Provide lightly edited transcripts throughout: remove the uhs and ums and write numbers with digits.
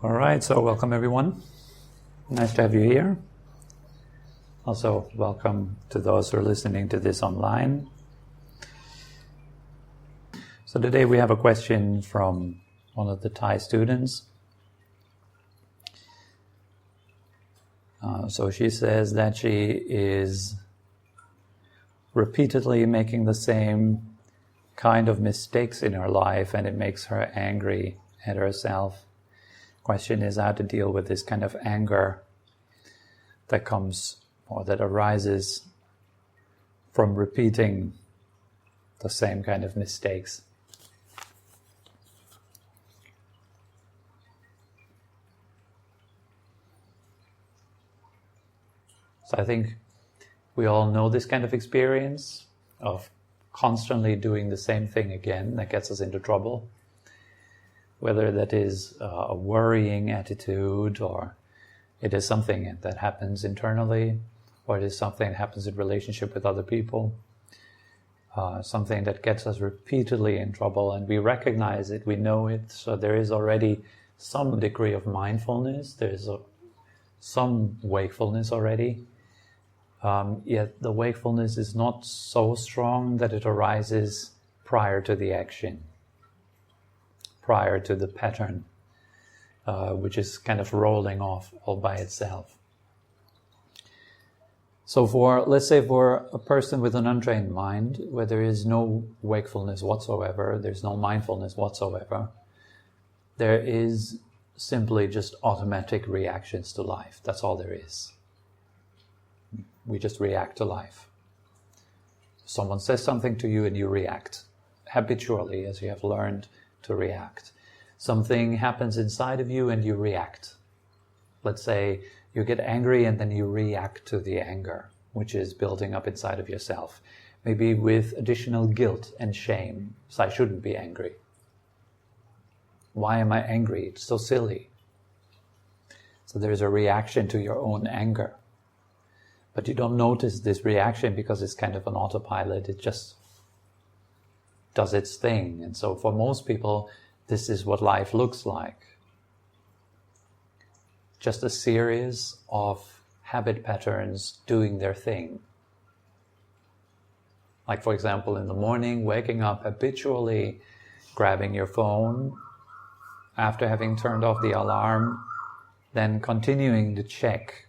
All right, so welcome everyone. Nice to have you here. Also, welcome to those who are listening to this online. So today we have a question from one of the Thai students. So she says that she is repeatedly making the same kind of mistakes in her life, and it makes her angry at herself. Question is how to deal with this kind of anger that comes or that arises from repeating the same kind of mistakes. So I think we all know this kind of experience of constantly doing the same thing again that gets us into trouble. Whether that is a worrying attitude, or it is something that happens internally, or it is something that happens in relationship with other people, something that gets us repeatedly in trouble, and we recognize it, we know it, so there is already some degree of mindfulness, there is some wakefulness already, yet the wakefulness is not so strong that it arises prior to the action, prior to the pattern, which is kind of rolling off all by itself. So let's say for a person with an untrained mind, where there is no wakefulness whatsoever, there's no mindfulness whatsoever, there is simply just automatic reactions to life. That's all there is. We just react to life. Someone says something to you and you react habitually, as you have learned to react. Something happens inside of you and you react. Let's say you get angry and then you react to the anger, which is building up inside of yourself. Maybe with additional guilt and shame. So I shouldn't be angry. Why am I angry? It's so silly. So there's a reaction to your own anger. But you don't notice this reaction because it's kind of an autopilot. It just does its thing. And so for most people, this is what life looks like. Just a series of habit patterns doing their thing. Like, for example, in the morning, waking up habitually, grabbing your phone, after having turned off the alarm, then continuing to check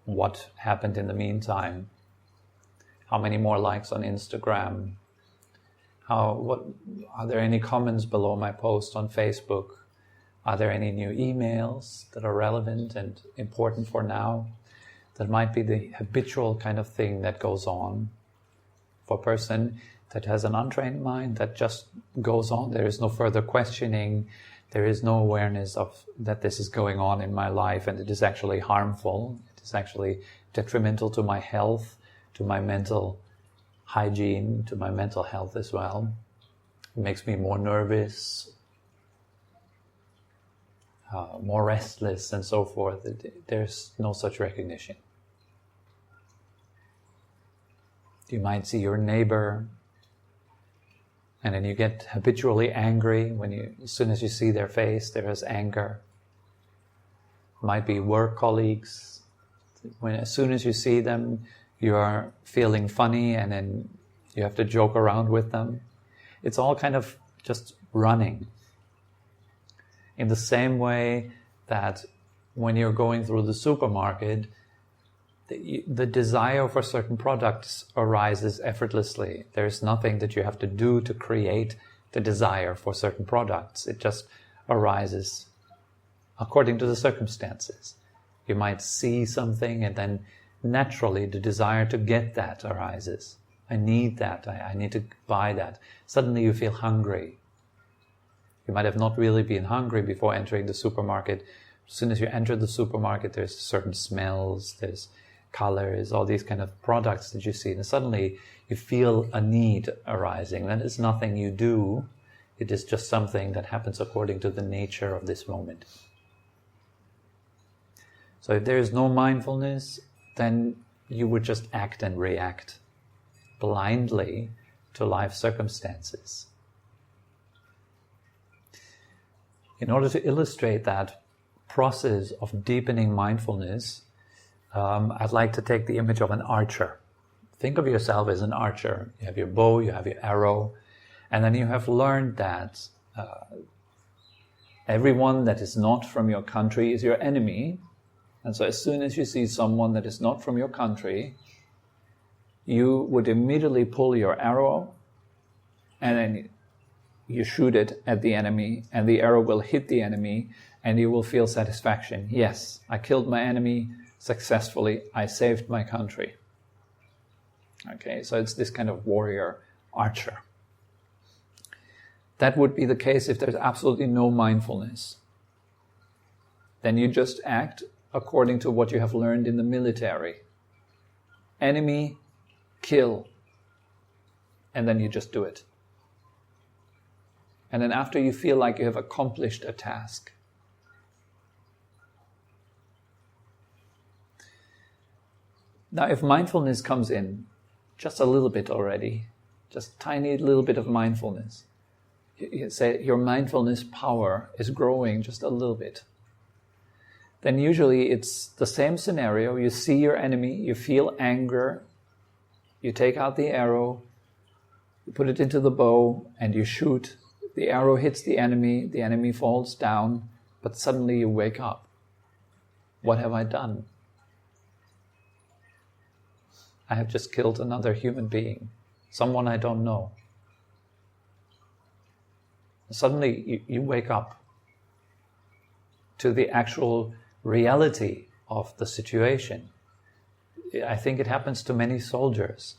what happened in the meantime. How many more likes on Instagram? Are there any comments below my post on Facebook? Are there any new emails that are relevant and important for now? That might be the habitual kind of thing that goes on. For a person that has an untrained mind, that just goes on. There is no further questioning. There is no awareness of that this is going on in my life and it is actually harmful. It is actually detrimental to my health, to my mental hygiene, to my mental health as well. It makes me more nervous, more restless, and so forth. There's no such recognition. You might see your neighbor, and then you get habitually angry as soon as you see their face, there is anger. Might be work colleagues. As soon as you see them, you are feeling funny, and then you have to joke around with them. It's all kind of just running. In the same way that when you're going through the supermarket, the desire for certain products arises effortlessly. There's nothing that you have to do to create the desire for certain products. It just arises according to the circumstances. You might see something and then naturally the desire to get that arises. I need that. I need to buy that. Suddenly you feel hungry. You might have not really been hungry before entering the supermarket. As soon as you enter the supermarket, there's certain smells, there's colors, all these kind of products that you see. And suddenly you feel a need arising. That is nothing you do. It is just something that happens according to the nature of this moment. So if there is no mindfulness, then you would just act and react blindly to life circumstances. In order to illustrate that, process of deepening mindfulness, I'd like to take the image of an archer. Think of yourself as an archer. You have your bow, you have your arrow, and then you have learned that everyone that is not from your country is your enemy. And so as soon as you see someone that is not from your country, you would immediately pull your arrow and then you shoot it at the enemy, and the arrow will hit the enemy, and you will feel satisfaction. Yes, I killed my enemy successfully. I saved my country. Okay, so it's this kind of warrior archer. That would be the case if there's absolutely no mindfulness. Then you just act according to what you have learned in the military. Enemy, kill. And then you just do it. And then after you feel like you have accomplished a task. Now if mindfulness comes in, just a little bit already, just tiny little bit of mindfulness, you say your mindfulness power is growing just a little bit, then usually it's the same scenario. You see your enemy, you feel anger, you take out the arrow, you put it into the bow, and you shoot. The arrow hits the enemy falls down, but suddenly you wake up. What have I done? I have just killed another human being, someone I don't know. Suddenly you wake up to the actual reality of the situation. I think it happens to many soldiers.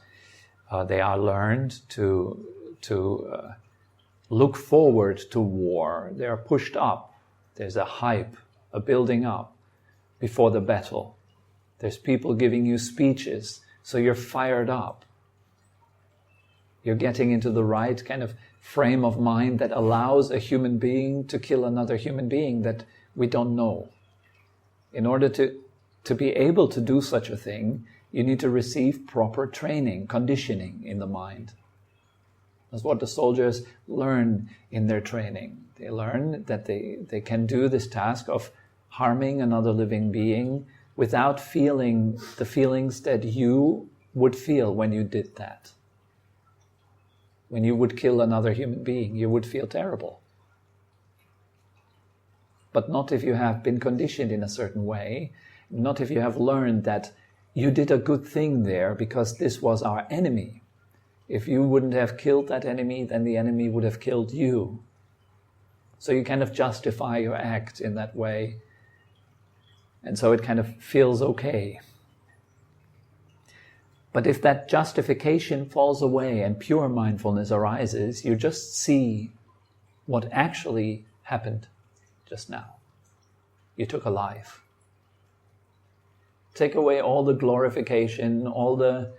They are learned to look forward to war. They are pushed up. There's a hype, a building up before the battle. There's people giving you speeches, so you're fired up. You're getting into the right kind of frame of mind that allows a human being to kill another human being that we don't know. In order to be able to do such a thing, you need to receive proper training, conditioning in the mind. That's what the soldiers learn in their training. They learn that they can do this task of harming another living being without feeling the feelings that you would feel when you did that. When you would kill another human being, you would feel terrible. But not if you have been conditioned in a certain way, not if you have learned that you did a good thing there because this was our enemy. If you wouldn't have killed that enemy, then the enemy would have killed you. So you kind of justify your act in that way. And so it kind of feels okay. But if that justification falls away and pure mindfulness arises, you just see what actually happened just now. You took a life. Take away all the glorification, all the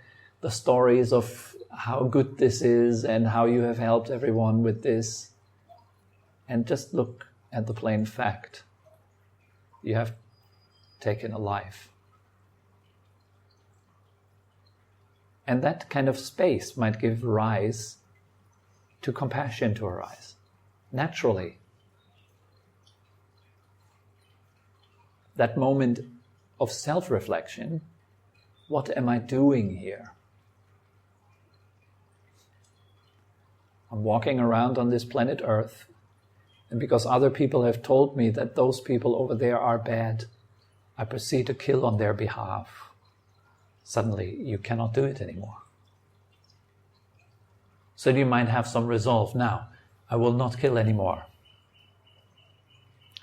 stories of how good this is and how you have helped everyone with this. And just look at the plain fact. You have taken a life. And that kind of space might give rise to compassion to arise, naturally. That moment of self-reflection, what am I doing here? I'm walking around on this planet Earth, and because other people have told me that those people over there are bad, I proceed to kill on their behalf. Suddenly, you cannot do it anymore. So you might have some resolve now. I will not kill anymore.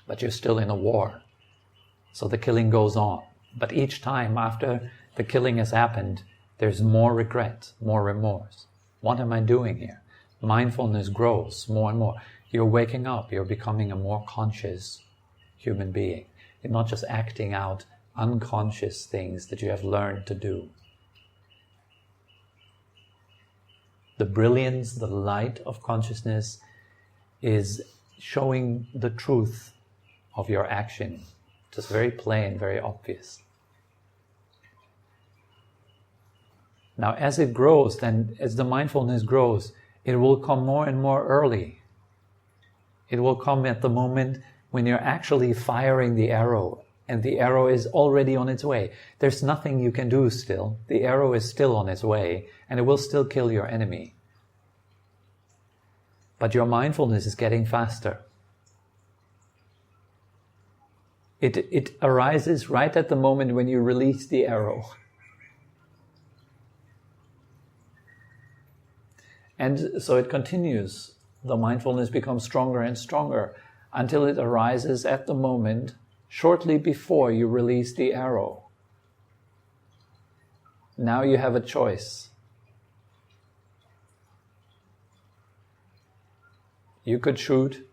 But you're still in a war. So the killing goes on. But each time after the killing has happened, there's more regret, more remorse. What am I doing here? Mindfulness grows more and more. You're waking up. You're becoming a more conscious human being. You're not just acting out unconscious things that you have learned to do. The brilliance, the light of consciousness is showing the truth of your action. Just very plain, very obvious. Now as it grows, then as the mindfulness grows, it will come more and more early. It will come at the moment when you're actually firing the arrow and the arrow is already on its way. There's nothing you can do still. The arrow is still on its way and it will still kill your enemy. But your mindfulness is getting faster. It arises right at the moment when you release the arrow. And so it continues. The mindfulness becomes stronger and stronger until it arises at the moment shortly before you release the arrow. Now you have a choice. You could shoot,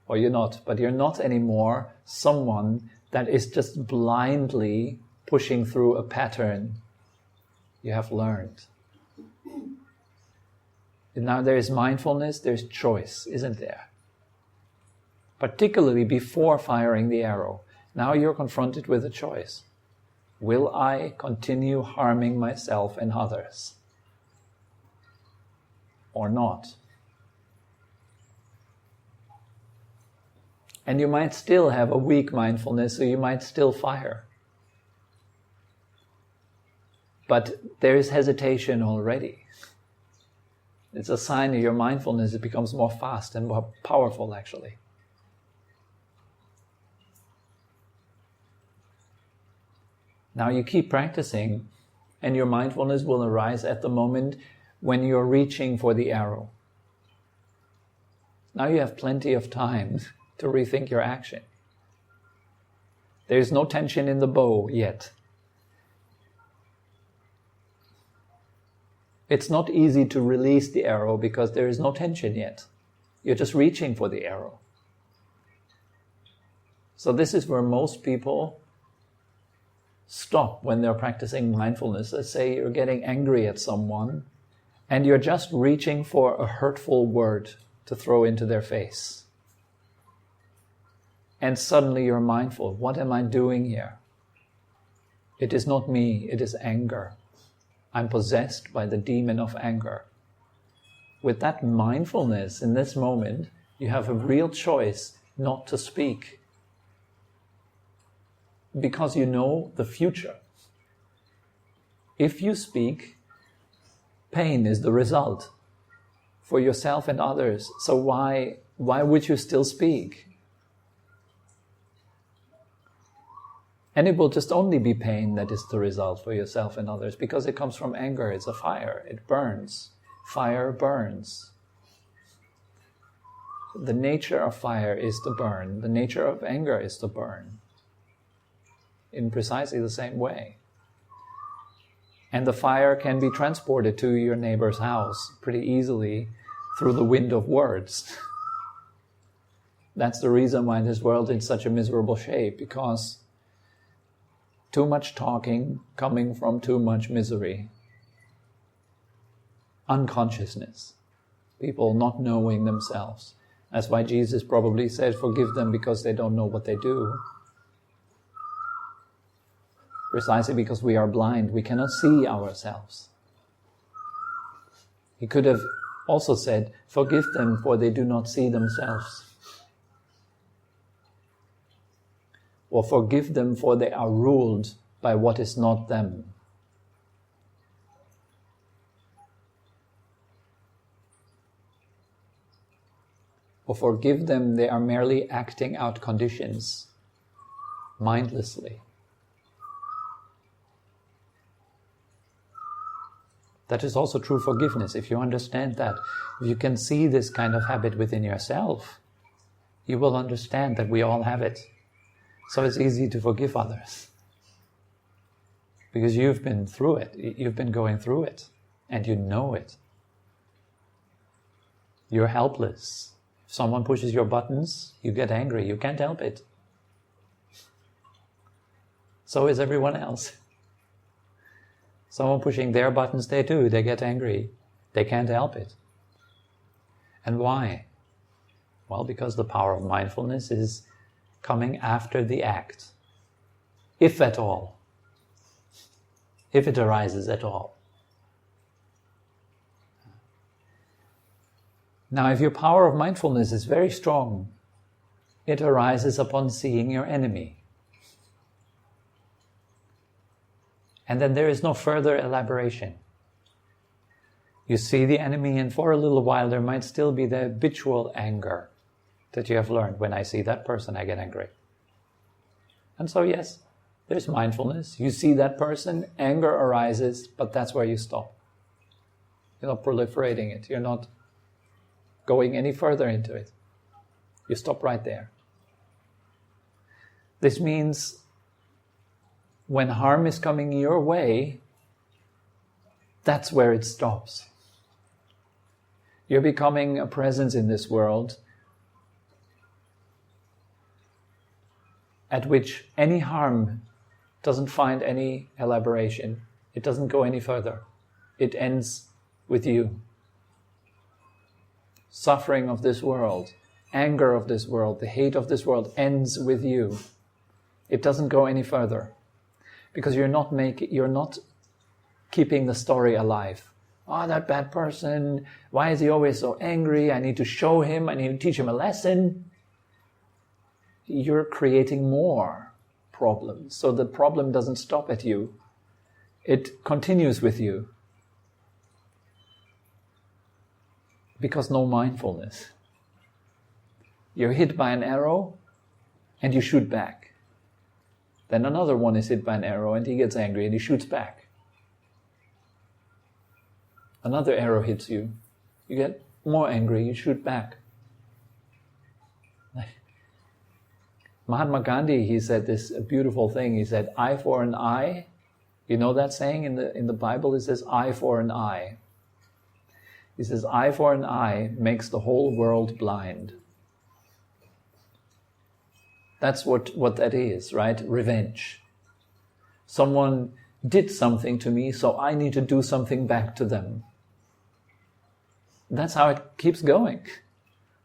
or you're not, but you're not anymore someone that is just blindly pushing through a pattern you have learned. And now there is mindfulness, there's choice, isn't there? Particularly before firing the arrow. Now you're confronted with a choice. Will I continue harming myself and others? Or not? And you might still have a weak mindfulness, so you might still fire. But there is hesitation already. It's a sign of your mindfulness. It becomes more fast and more powerful, actually. Now you keep practicing, and your mindfulness will arise at the moment when you're reaching for the arrow. Now you have plenty of time to rethink your action. There is no tension in the bow yet. It's not easy to release the arrow because there is no tension yet. You're just reaching for the arrow. So this is where most people stop when they're practicing mindfulness. Let's say you're getting angry at someone and you're just reaching for a hurtful word to throw into their face. And suddenly you're mindful, what am I doing here? It is not me, it is anger. I'm possessed by the demon of anger. With that mindfulness in this moment, you have a real choice not to speak. Because you know the future. If you speak, pain is the result for yourself and others. So why would you still speak? And it will just only be pain that is the result for yourself and others, because it comes from anger. It's a fire. It burns. Fire burns. The nature of fire is to burn. The nature of anger is to burn. In precisely the same way. And the fire can be transported to your neighbor's house pretty easily through the wind of words. That's the reason why this world is in such a miserable shape, because too much talking coming from too much misery. Unconsciousness. People not knowing themselves. That's why Jesus probably said, forgive them because they don't know what they do. Precisely because we are blind, we cannot see ourselves. He could have also said, forgive them for they do not see themselves. Or forgive them for they are ruled by what is not them. Or forgive them, they are merely acting out conditions, mindlessly. That is also true forgiveness. If you understand that, if you can see this kind of habit within yourself, you will understand that we all have it. So it's easy to forgive others. Because you've been through it. You've been going through it. And you know it. You're helpless. If someone pushes your buttons, you get angry. You can't help it. So is everyone else. Someone pushing their buttons, they get angry. They can't help it. And why? Well, because the power of mindfulness is coming after the act. If at all. If it arises at all. Now, if your power of mindfulness is very strong, It arises upon seeing your enemy. And then there is no further elaboration. You see the enemy, and for a little while there might still be the habitual anger that you have learned. When I see that person, I get angry. And so yes, there's mindfulness. You see that person, anger arises, but that's where you stop. You're not proliferating it. You're not going any further into it. You stop right there. This means when harm is coming your way, that's where it stops. You're becoming a presence in this world at which any harm doesn't find any elaboration. It doesn't go any further. It ends with you. Suffering of this world, anger of this world, the hate of this world ends with you. It doesn't go any further. Because you're not keeping the story alive. Oh, that bad person, why is he always so angry? I need to show him, I need to teach him a lesson. You're creating more problems. So the problem doesn't stop at you. It continues with you. Because no mindfulness. You're hit by an arrow and you shoot back. Then another one is hit by an arrow and he gets angry and he shoots back. Another arrow hits you. You get more angry, you shoot back. Mahatma Gandhi, he said this beautiful thing. He said, eye for an eye. You know that saying in the Bible? It says, eye for an eye. He says, eye for an eye makes the whole world blind. That's what that is, right? Revenge. Someone did something to me, so I need to do something back to them. That's how it keeps going.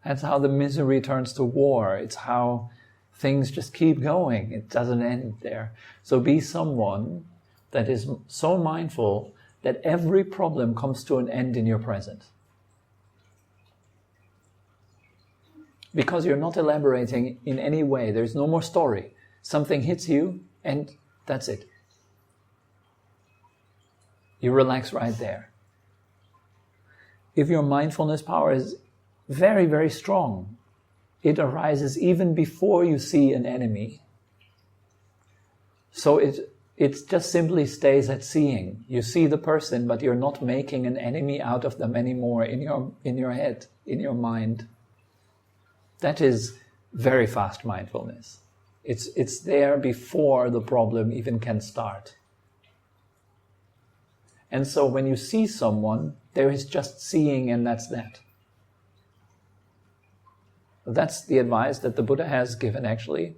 That's how the misery turns to war. It's how things just keep going. It doesn't end there. So be someone that is so mindful that every problem comes to an end in your present. Because you're not elaborating in any way. There's no more story. Something hits you and that's it. You relax right there. If your mindfulness power is very, very strong, it arises even before you see an enemy. So it just simply stays at seeing. You see the person, but you're not making an enemy out of them anymore in your head, in your mind. That is very fast mindfulness. It's there before the problem even can start. And so when you see someone, there is just seeing and that's that. That's the advice that the Buddha has given, actually.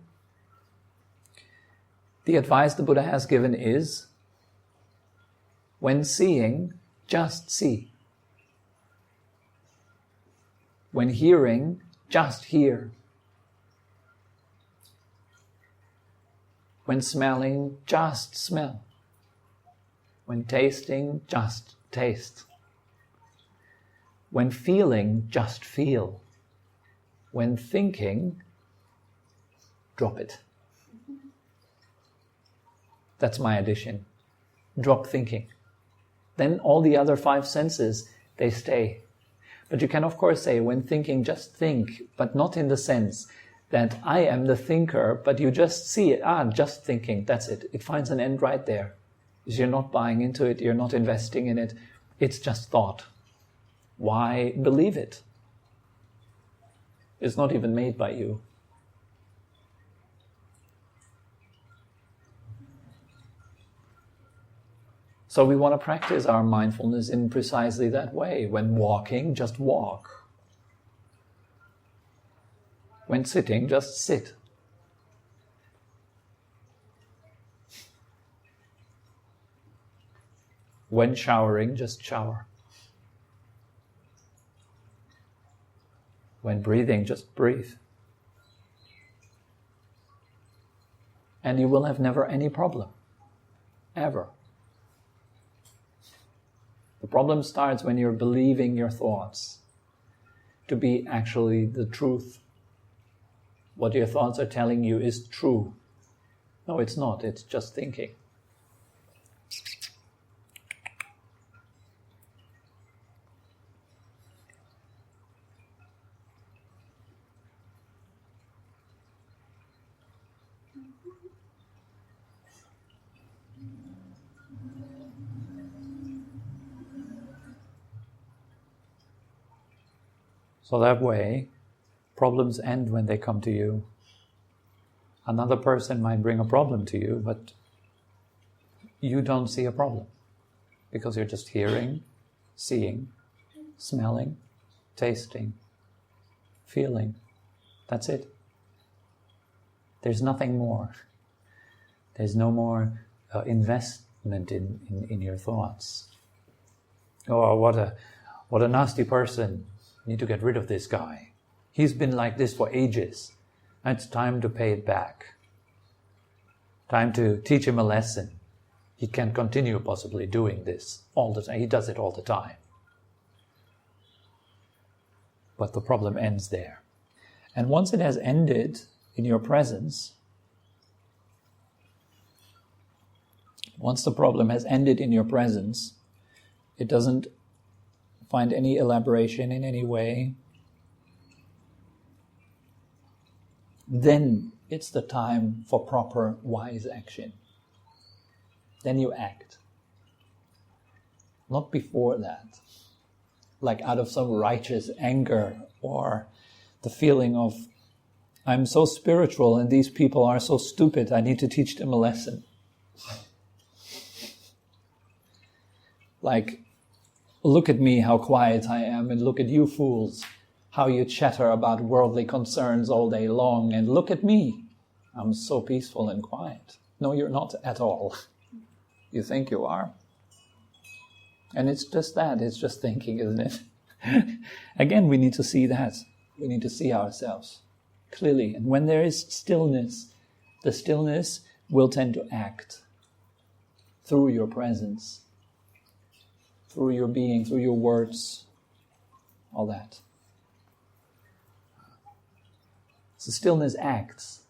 The advice the Buddha has given is, when seeing, just see. When hearing, just hear. When smelling, just smell. When tasting, just taste. When feeling, just feel. When thinking, drop it. That's my addition. Drop thinking. Then all the other 5 senses, they stay. But you can of course say, when thinking, just think, but not in the sense that I am the thinker, but you just see it. Just thinking, that's it. It finds an end right there. Because you're not buying into it, you're not investing in it. It's just thought. Why believe it? It's not even made by you. So we want to practice our mindfulness in precisely that way. When walking, just walk. When sitting, just sit. When showering, just shower. When breathing, just breathe. And you will have never any problem. Ever. The problem starts when you're believing your thoughts to be actually the truth. what your thoughts are telling you is true. No, it's not. It's just thinking. So that way, problems end when they come to you. Another person might bring a problem to you, but you don't see a problem because you're just hearing, seeing, smelling, tasting, feeling. That's it. There's nothing more. There's no more investment in your thoughts. Oh, what a nasty person. I need to get rid of this guy. He's been like this for ages. It's time to pay it back. Time to teach him a lesson. He can't continue possibly doing this all the time. He does it all the time. But the problem ends there. And once it has ended in your presence, once the problem has ended in your presence, it doesn't find any elaboration in any way, then it's the time for proper wise action. Then you act. Not before that. Like out of some righteous anger or the feeling of, I'm so spiritual and these people are so stupid, I need to teach them a lesson. Like, look at me, how quiet I am, and look at you fools, how you chatter about worldly concerns all day long, and look at me, I'm so peaceful and quiet. No, you're not at all. You think you are. And it's just that, it's just thinking, isn't it? Again, we need to see that. We need to see ourselves clearly. And when there is stillness, the stillness will tend to act through your presence, through your being, through your words, all that. So stillness acts.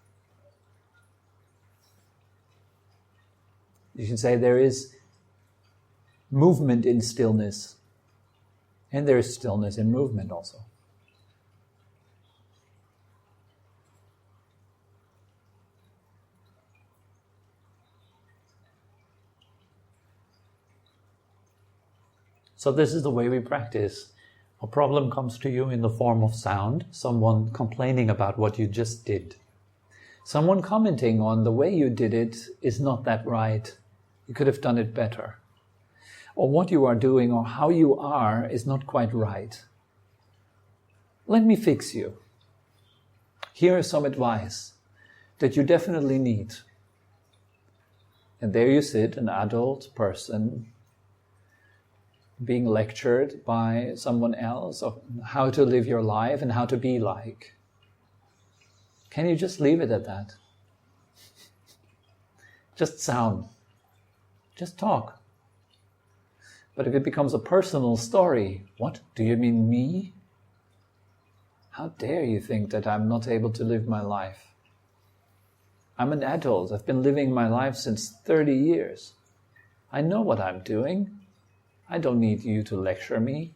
You can say there is movement in stillness, and there is stillness in movement also. So this is the way we practice. A problem comes to you in the form of sound, someone complaining about what you just did. Someone commenting on the way you did it is not that right. You could have done it better. Or what you are doing or how you are is not quite right. Let me fix you. Here is some advice that you definitely need. And there you sit, an adult person, being lectured by someone else of how to live your life and how to be like. Can you just leave it at that? Just sound. Just talk. But if it becomes a personal story, what? Do you mean me? How dare you think that I'm not able to live my life? I'm an adult. I've been living my life since 30 years. I know what I'm doing. I don't need you to lecture me.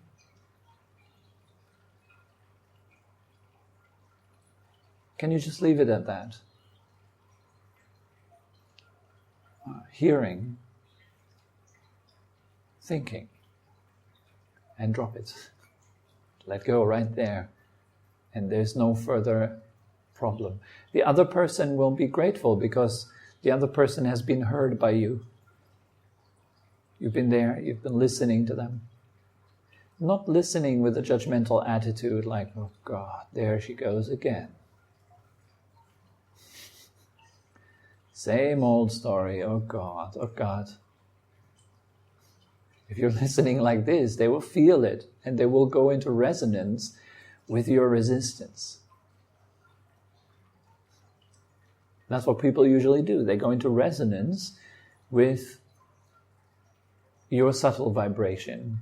Can you just leave it at that? Hearing, thinking, and drop it. Let go right there. And there's no further problem. The other person will be grateful because the other person has been heard by you. You've been there, you've been listening to them. Not listening with a judgmental attitude like, oh God, there she goes again. Same old story, oh God, oh God. If you're listening like this, they will feel it and they will go into resonance with your resistance. That's what people usually do. They go into resonance with your subtle vibration.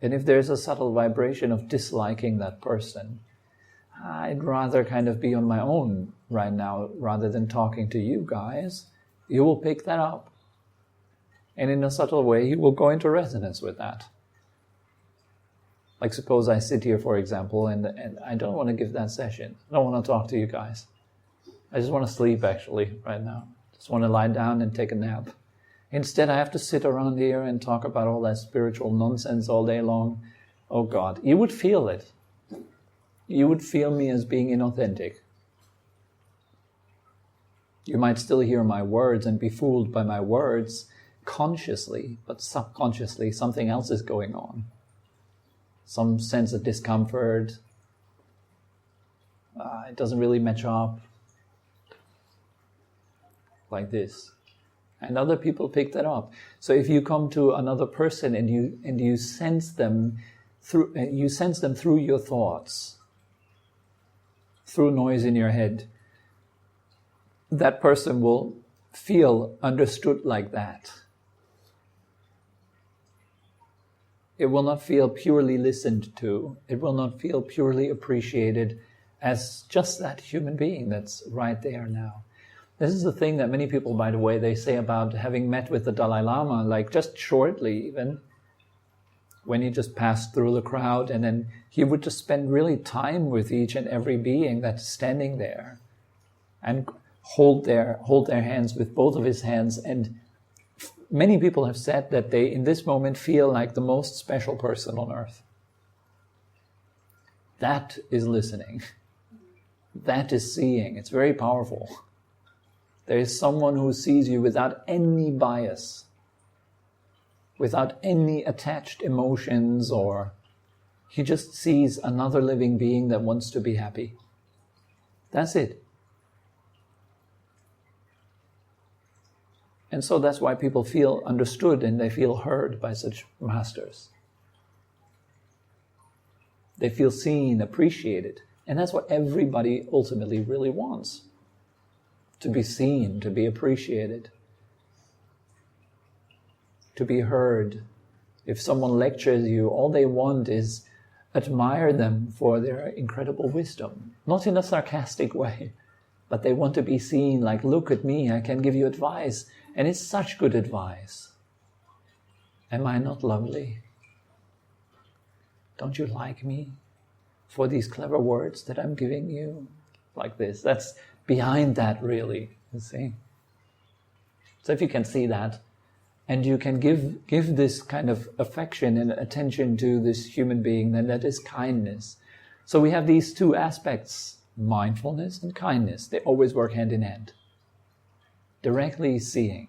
And if there's a subtle vibration of disliking that person, I'd rather kind of be on my own right now rather than talking to you guys. You will pick that up. And in a subtle way, you will go into resonance with that. Like suppose I sit here, for example, and I don't want to give that session. I don't want to talk to you guys. I just want to sleep, actually, right now. Just want to lie down and take a nap. Instead, I have to sit around here and talk about all that spiritual nonsense all day long. Oh God, you would feel it. You would feel me as being inauthentic. You might still hear my words and be fooled by my words consciously, but subconsciously something else is going on. Some sense of discomfort. It doesn't really match up. Like this. And other people pick that up. So if you come to another person and you sense them through your thoughts, through noise in your head, that person will feel understood like that. It will not feel purely listened to. It will not feel purely appreciated as just that human being that's right there now. This is the thing that many people, by the way, they say about having met with the Dalai Lama, like just shortly even, when he just passed through the crowd, and then he would just spend really time with each and every being that's standing there and hold their hands with both of his hands. And many people have said that they, in this moment, feel like the most special person on earth. That is listening. That is seeing. It's very powerful. There is someone who sees you without any bias, without any attached emotions, or he just sees another living being that wants to be happy. That's it. And so that's why people feel understood and they feel heard by such masters. They feel seen, appreciated. And that's what everybody ultimately really wants. To be seen, to be appreciated, to be heard. If someone lectures you, all they want is admire them for their incredible wisdom. Not in a sarcastic way, but they want to be seen like, look at me, I can give you advice. And it's such good advice. Am I not lovely? Don't you like me for these clever words that I'm giving you? Like this. That's behind that, really, you see. So if you can see that, and you can give this kind of affection and attention to this human being, then that is kindness. So we have these two aspects, mindfulness and kindness. They always work hand in hand. Directly seeing,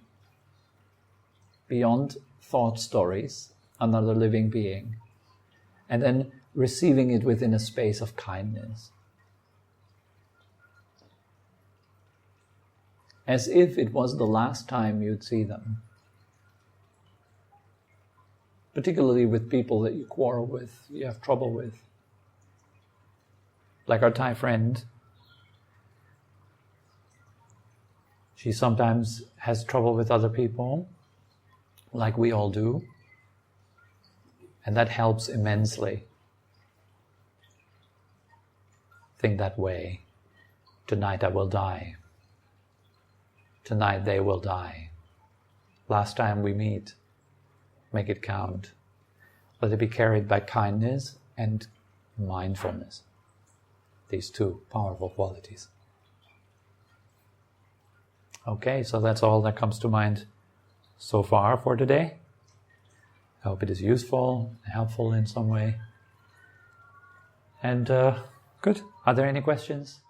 beyond thought stories, another living being, and then receiving it within a space of kindness. As if it was the last time you'd see them. Particularly with people that you quarrel with, you have trouble with. Like our Thai friend. She sometimes has trouble with other people, like we all do. And that helps immensely. Think that way. Tonight I will die. Tonight they will die. Last time we meet, make it count. Let it be carried by kindness and mindfulness. These two powerful qualities. Okay, so that's all that comes to mind so far for today. I hope it is useful, helpful in some way. And good. Are there any questions?